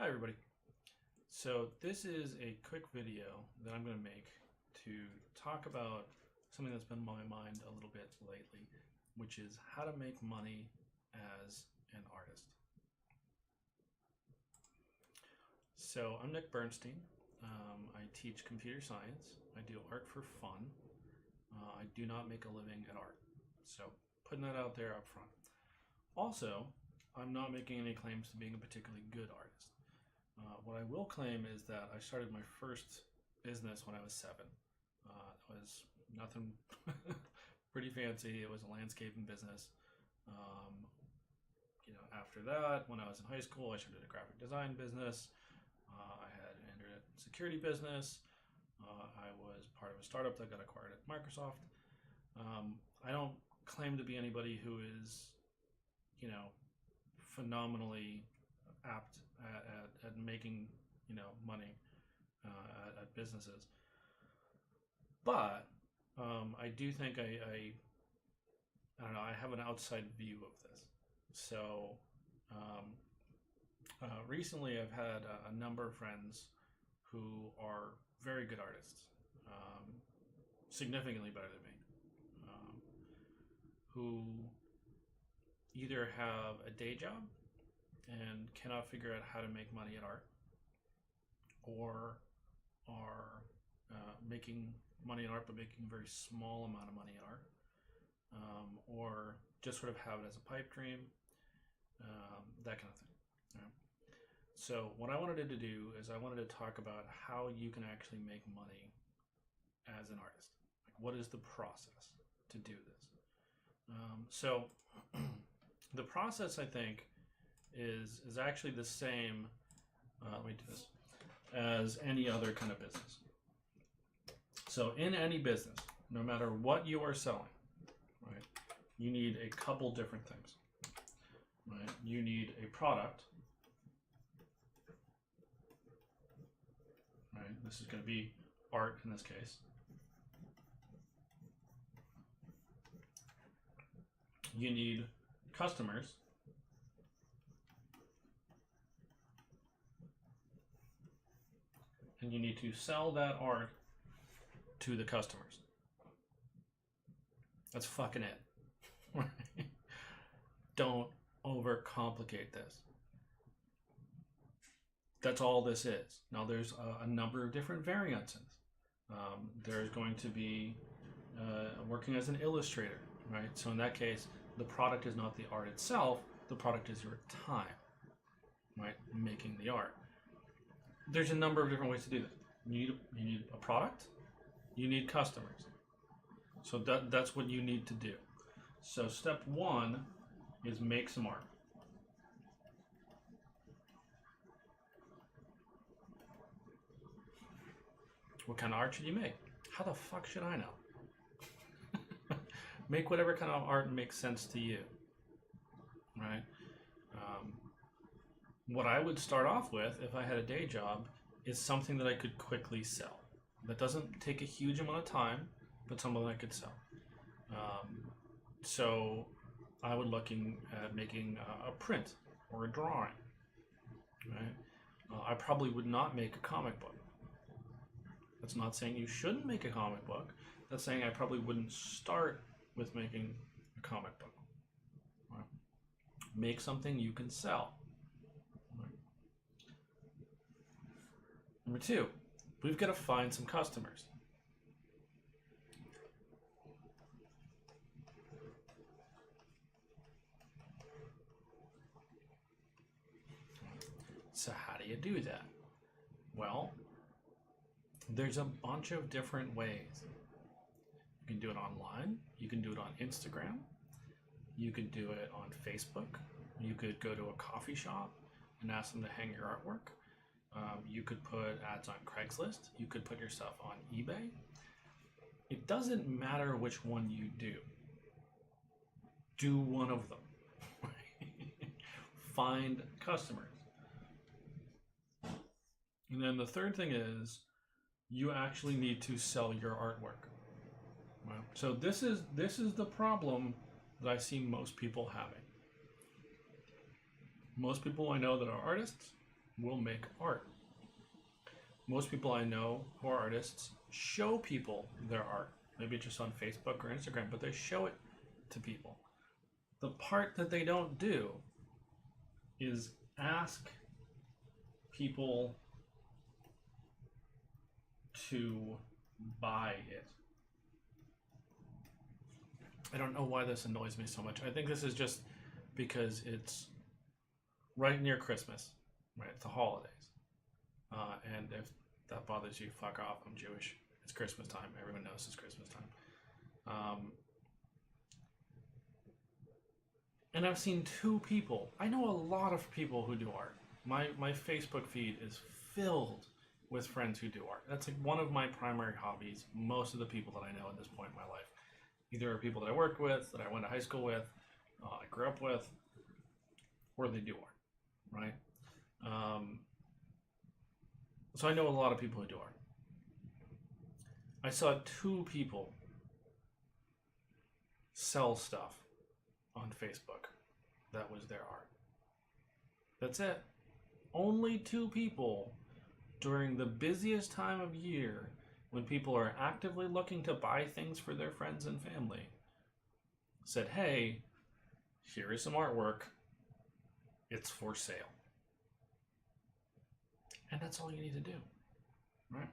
Hi everybody. So this is a quick video that I'm going to make to talk about something that's been on my mind a little bit lately, which is how to make money as an artist. So I'm Nick Bernstein. I teach computer science. I do art for fun. I do not make a living at art. So putting that out there up front. Also, I'm not making any claims to being a particularly good artist. What I will claim is that I started my first business when I was 7. It was nothing pretty fancy. It was a landscaping business. After that, when I was in high school, I started a graphic design business. I had an internet security business. I was part of a startup that got acquired at Microsoft. I don't claim to be anybody who is, phenomenally apt at making money at businesses, but I do think I don't know, I have an outside view of this. So recently I've had a number of friends who are very good artists, significantly better than me, who either have a day job and cannot figure out how to make money at art, or are making money in art but making a very small amount of money in art, or just sort of have it as a pipe dream, that kind of thing. Right? So what I wanted to do is I wanted to talk about how you can actually make money as an artist. Like, what is the process to do this? So the process, I think, is actually the same, let me do this, as any other kind of business. So in any business, no matter what you are selling, right, you need a couple different things. Right? You need a product. Right? This is going to be art in this case. You need customers. And you need to sell that art to the customers. That's fucking it. Don't overcomplicate this. That's all this is. Now there's a number of different variants in this. There's going to be working as an illustrator, right? So in that case, the product is not the art itself, the product is your time, right? Making the art. There's a number of different ways to do this. You need a product, you need customers. So that's what you need to do. So step one is make some art. What kind of art should you make? How the fuck should I know? Make whatever kind of art makes sense to you, right? What I would start off with, if I had a day job, is something that I could quickly sell. That doesn't take a huge amount of time, but something I could sell. So I would looking at making a print or a drawing, right? I probably would not make a comic book. That's not saying you shouldn't make a comic book. That's saying I probably wouldn't start with making a comic book. Right? Make something you can sell. Right? Number two, we've got to find some customers. So how do you do that? Well, there's a bunch of different ways. You can do it online. You can do it on Instagram. You could do it on Facebook. You could go to a coffee shop and ask them to hang your artwork. You could put ads on Craigslist. You could put your stuff on eBay. It doesn't matter which one you do. Do one of them. Find customers. And then the third thing is you actually need to sell your artwork. Right? So this is the problem that I see most people having. Most people I know that are artists will make art. Most people I know who are artists show people their art. Maybe just on Facebook or Instagram, but they show it to people. The part that they don't do is ask people to buy it. I don't know why this annoys me so much. I think this is just because it's right near Christmas, right? It's the holidays. And if that bothers you, fuck off. I'm Jewish. It's Christmas time. Everyone knows it's Christmas time. And I've seen two people. I know a lot of people who do art. My Facebook feed is filled with friends who do art. That's like one of my primary hobbies. Most of the people that I know at this point in my life either are people that I worked with, that I went to high school with, I grew up with, or they do art, right? So I know a lot of people who do art. I saw two people sell stuff on Facebook that was their art. That's it. Only two people during the busiest time of year when people are actively looking to buy things for their friends and family said, hey, here is some artwork. It's for sale. And that's all you need to do, right?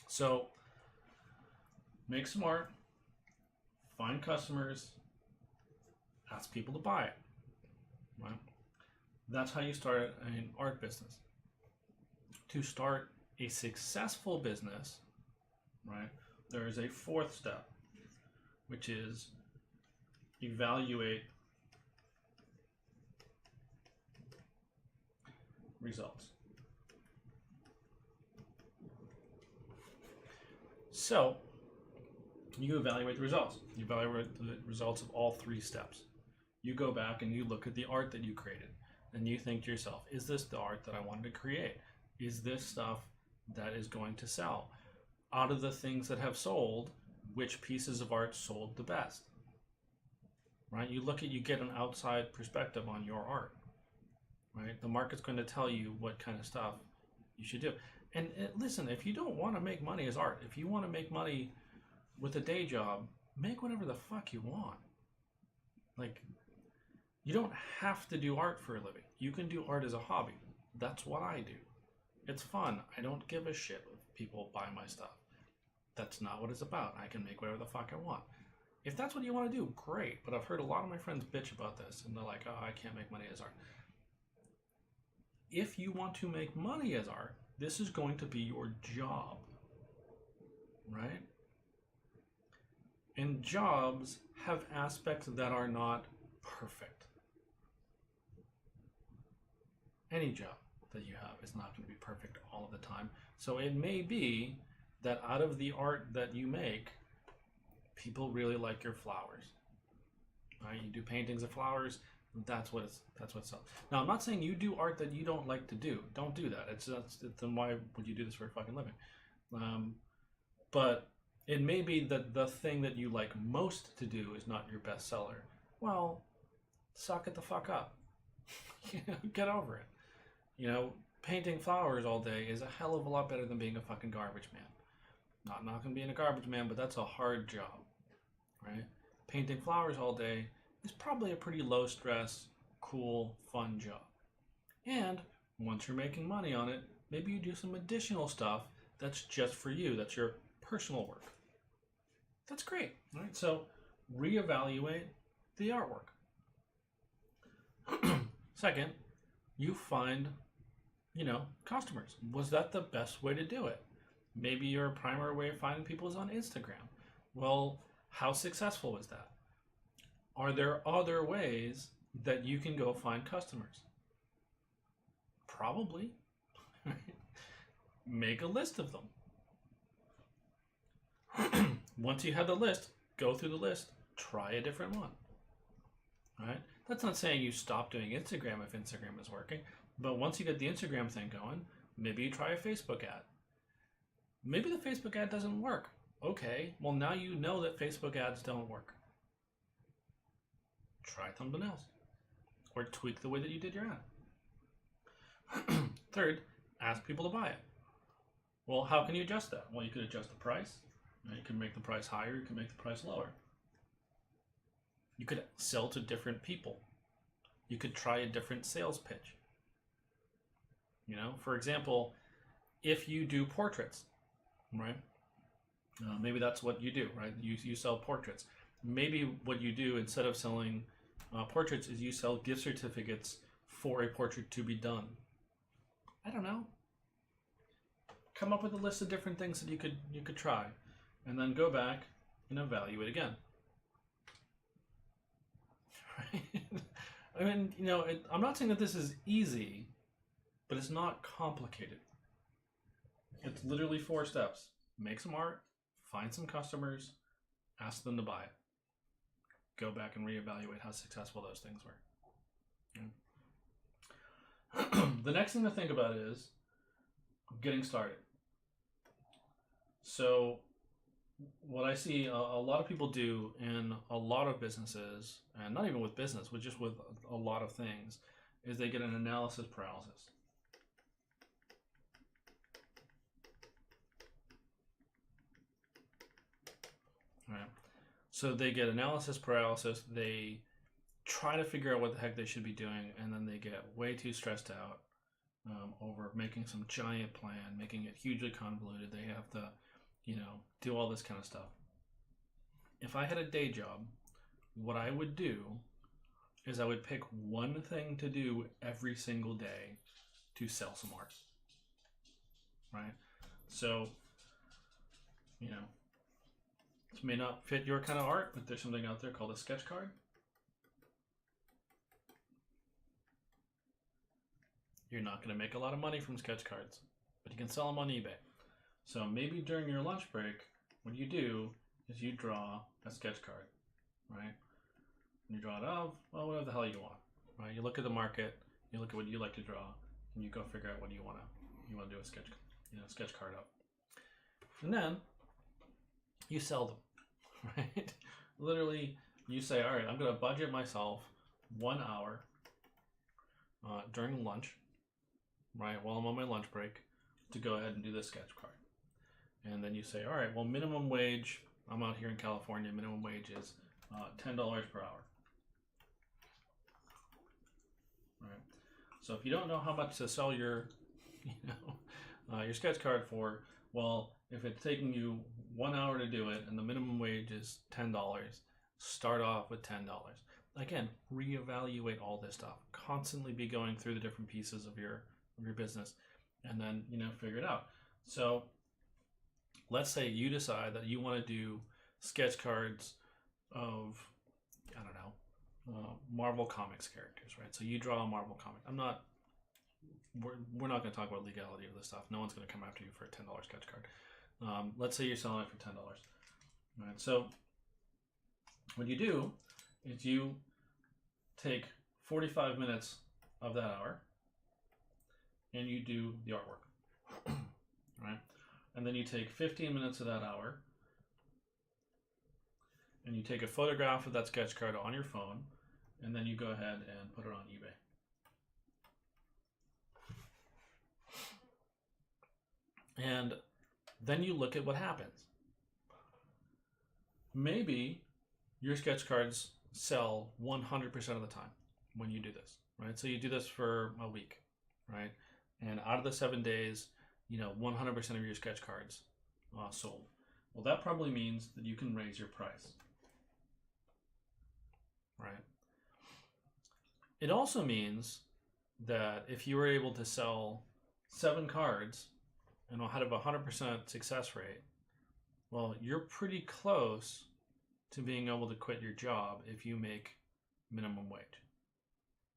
So make some art, find customers, ask people to buy it, right? That's how you start an art business. To start a successful business, right, there is a fourth step, which is evaluate results. So you evaluate the results. You evaluate the results of all three steps. You go back and you look at the art that you created and you think to yourself, is this the art that I wanted to create? Is this stuff that is going to sell? Out of the things that have sold, which pieces of art sold the best? Right? You get an outside perspective on your art. Right? The market's going to tell you what kind of stuff you should do. And listen, if you don't want to make money as art, if you want to make money with a day job, make whatever the fuck you want. Like, you don't have to do art for a living. You can do art as a hobby. That's what I do. It's fun. I don't give a shit if people buy my stuff. That's not what it's about. I can make whatever the fuck I want. If that's what you want to do, great. But I've heard a lot of my friends bitch about this, and they're like, oh, I can't make money as art. If you want to make money as art, this is going to be your job, right? And jobs have aspects that are not perfect. Any job that you have is not going to be perfect all of the time. So it may be that out of the art that you make, people really like your flowers. Right? You do paintings of flowers. That's what sells. Now, I'm not saying you do art that you don't like to do. Don't do that. Then why would you do this for a fucking living? But it may be that the thing that you like most to do is not your best seller. Well, suck it the fuck up. Get over it. Painting flowers all day is a hell of a lot better than being a fucking garbage man. Not knocking being a garbage man, but that's a hard job, right? Painting flowers all day is probably a pretty low stress, cool, fun job. And once you're making money on it, maybe you do some additional stuff that's just for you. That's your personal work. That's great, right? So reevaluate the artwork. Second, you find, customers. Was that the best way to do it? Maybe your primary way of finding people is on Instagram. Well, how successful was that? Are there other ways that you can go find customers? Probably. Make a list of them. Once you have the list, go through the list, try a different one. Right? That's not saying you stop doing Instagram if Instagram is working, but once you get the Instagram thing going, maybe you try a Facebook ad. Maybe the Facebook ad doesn't work. Okay, well now you know that Facebook ads don't work. Try something else. Or tweak the way that you did your ad. Third, ask people to buy it. Well, how can you adjust that? Well, you could adjust the price. You can make the price higher. You can make the price lower. You could sell to different people. You could try a different sales pitch. For example, if you do portraits, right? Maybe that's what you do, right? You sell portraits. Maybe what you do instead of selling portraits is you sell gift certificates for a portrait to be done. I don't know. Come up with a list of different things that you could try, and then go back and evaluate again. Right? I mean, I'm not saying that this is easy, but it's not complicated. It's literally 4 steps. Make some art, find some customers, ask them to buy it. Go back and reevaluate how successful those things were. Yeah. The next thing to think about is getting started. So what I see a lot of people do in a lot of businesses, and not even with business, but just with a lot of things, is they get an analysis paralysis. Right. So they get analysis paralysis, they try to figure out what the heck they should be doing, and then they get way too stressed out over making some giant plan, making it hugely convoluted. They have to, do all this kind of stuff. If I had a day job, what I would do is I would pick one thing to do every single day to sell some art. Right? So, this may not fit your kind of art, but there's something out there called a sketch card. You're not going to make a lot of money from sketch cards, but you can sell them on eBay. So maybe during your lunch break, what you do is you draw a sketch card, right? You draw it of, whatever the hell you want, right? You look at the market, you look at what you like to draw, and you go figure out what you want to do a sketch card of. And then you sell them, right? Literally, you say, all right, I'm going to budget myself 1 hour during lunch, right, while I'm on my lunch break, to go ahead and do this sketch card. And then you say, all right, well, minimum wage, I'm out here in California, minimum wage is $10 per hour. Right. So if you don't know how much to sell your sketch card for, well, if it's taking you 1 hour to do it and the minimum wage is $10, start off with $10. Again, reevaluate all this stuff. Constantly be going through the different pieces of your business, and then figure it out. So let's say you decide that you want to do sketch cards of, I don't know, Marvel Comics characters, right? So you draw a Marvel comic. We're not going to talk about legality of this stuff. No one's going to come after you for a $10 sketch card. Let's say you're selling it for $10. Right? So what you do is you take 45 minutes of that hour and you do the artwork, right? And then you take 15 minutes of that hour and you take a photograph of that sketch card on your phone, and then you go ahead and put it on eBay. And then you look at what happens. Maybe your sketch cards sell 100% of the time when you do this, right? So you do this for a week, right? And out of the 7 days, 100% of your sketch cards sold. Well, that probably means that you can raise your price, right? It also means that if you were able to sell 7 cards and had a 100% success rate, well, you're pretty close to being able to quit your job if you make minimum wage,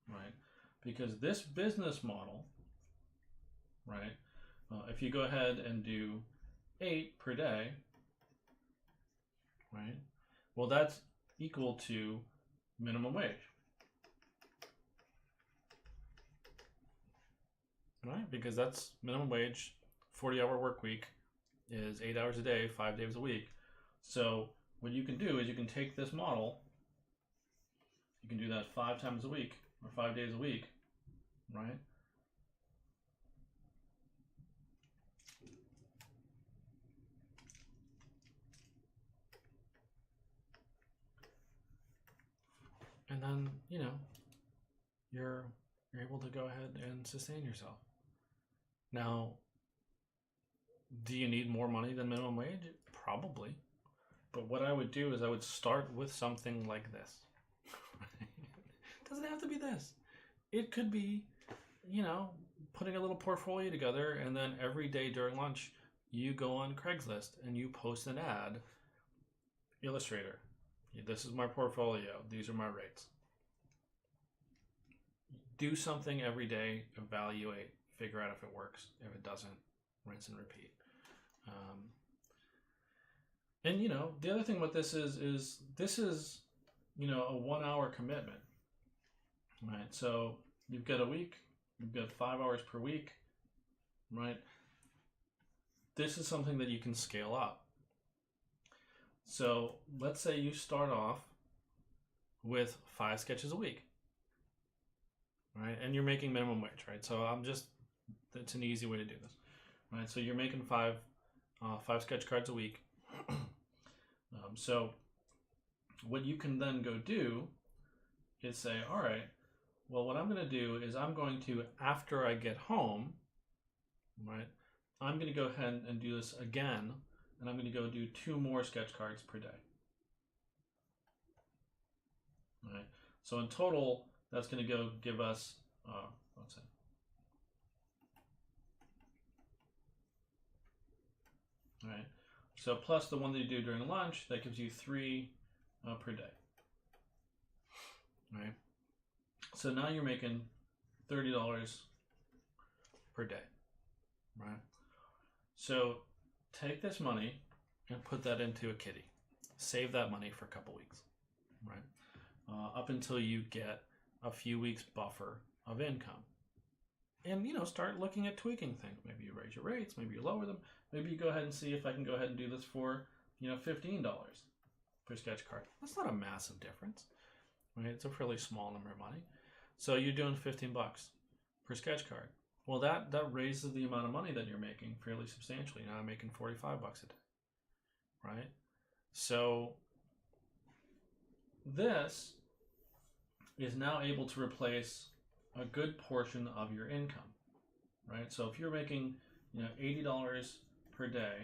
right? Because this business model, right, if you go ahead and do 8 per day, right, well, that's equal to minimum wage, right? Because that's minimum wage, 40-hour work week is 8 hours a day, 5 days a week. So what you can do is you can take this model, you can do that 5 times a week or 5 days a week, right? you're able to go ahead and sustain yourself. Now, do you need more money than minimum wage? Probably. But what I would do is I would start with something like this. It doesn't have to be this. It could be, putting a little portfolio together, and then every day during lunch, you go on Craigslist and you post an ad. Illustrator, this is my portfolio. These are my rates. Do something every day, evaluate, figure out if it works. If it doesn't, rinse and repeat. And the other thing with this is this is a 1 hour commitment, right? So you've got a week, you've got 5 hours per week, right? This is something that you can scale up. So let's say you start off with 5 sketches a week, right? And you're making minimum wage, right? So it's an easy way to do this, right? So you're making five sketch cards a week. So what you can then go do is say, all right, well, what I'm going to do is I'm going to, after I get home, right, I'm going to go ahead and do this again, and I'm going to go do 2 more sketch cards per day. All right. So in total, that's going to go give us, let's see. All right. So plus the one that you do during lunch, that gives you 3 per day. All right. So now you're making $30 per day, right? So take this money and put that into a kitty. Save that money for a couple weeks, right? Up until you get a few weeks buffer of income. And, start looking at tweaking things. Maybe you raise your rates, maybe you lower them. Maybe you go ahead and see if I can go ahead and do this for, $15 per sketch card. That's not a massive difference, right? It's a fairly small number of money. So you're doing $15 per sketch card. Well, that raises the amount of money that you're making fairly substantially. Now I'm making $45 a day, right? So this is now able to replace a good portion of your income, right? So if you're making, $80 per day,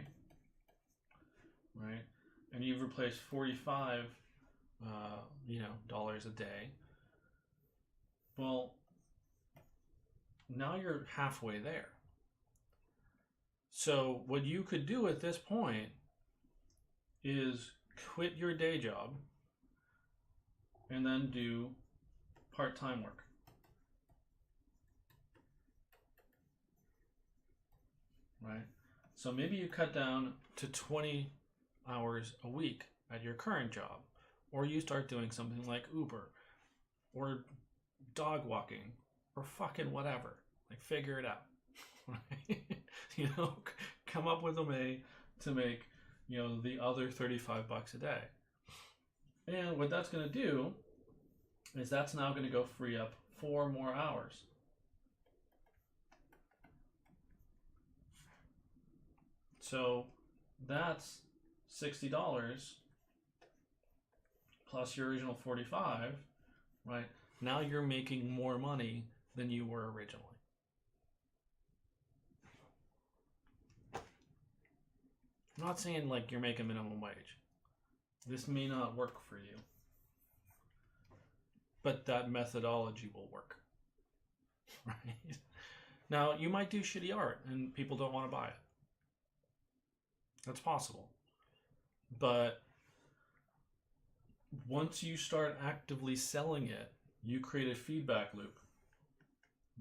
right, and you've replaced $45, dollars a day, well, now you're halfway there. So what you could do at this point is quit your day job and then do part-time work. Right? So maybe you cut down to 20 hours a week at your current job, or you start doing something like Uber or dog walking or fucking whatever. Like, figure it out. Right? Come up with a way to make, the other $35 a day. And what that's going to do is that's now going to go free up 4 more hours. So that's $60 plus your original $45, right? Now you're making more money than you were originally. I'm not saying like you're making minimum wage. This may not work for you, but that methodology will work, right? Now, you might do shitty art and people don't want to buy it. That's possible. But once you start actively selling it, you create a feedback loop,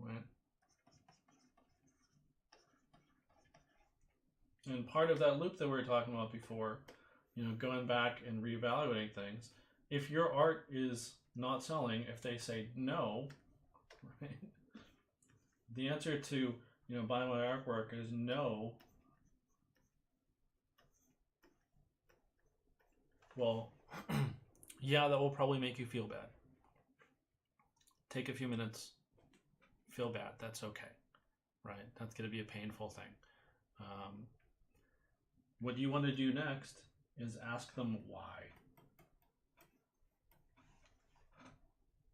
right? And part of that loop that we were talking about before, going back and reevaluating things, if your art is not selling, if they say no, right? The answer to, buy my artwork is no. Well, yeah, that will probably make you feel bad. Take a few minutes, feel bad. That's okay, right? That's going to be a painful thing. What you want to do next is ask them why.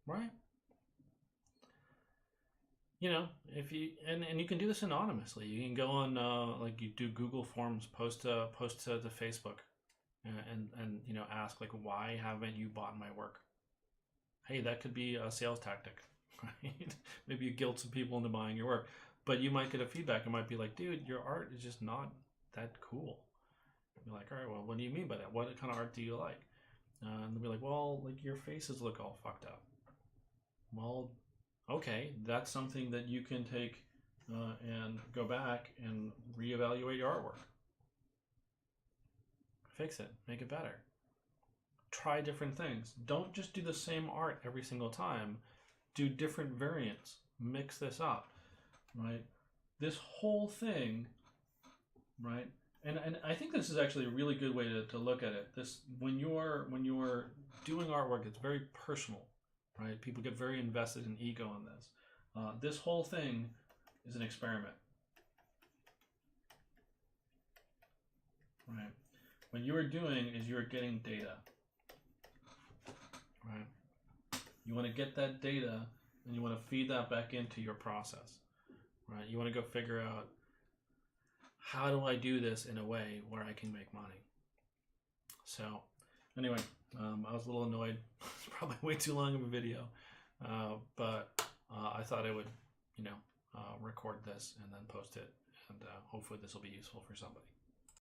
Right? you know, if you and you can do this anonymously. You can go on like you do Google Forms, post to Facebook, and you know, ask like, why haven't you bought my work? Hey, that could be a sales tactic, right? Maybe you guilt some people into buying your work, but you might get a feedback. It might be like, dude, your art is just not that cool. You're like, all right, well, what do you mean by that? What kind of art do you like? And they'll be like, well, like your faces look all fucked up. Well, okay, that's something that you can take and go back and reevaluate your artwork. Fix it, make it better. Try different things. Don't just do the same art every single time. Do different variants. Mix this up, right? This whole thing, right? And I think this is actually a really good way to look at it. This when you're doing artwork, it's very personal, right? People get very invested in ego in this. This whole thing is an experiment, right? What you are doing is you're getting data, right? You want to get that data and you want to feed that back into your process, right? You want to go figure out, how do I do this in a way where I can make money? So anyway, I was a little annoyed. It's probably way too long of a video, but I thought I would, you know, record this and then post it, and hopefully this will be useful for somebody.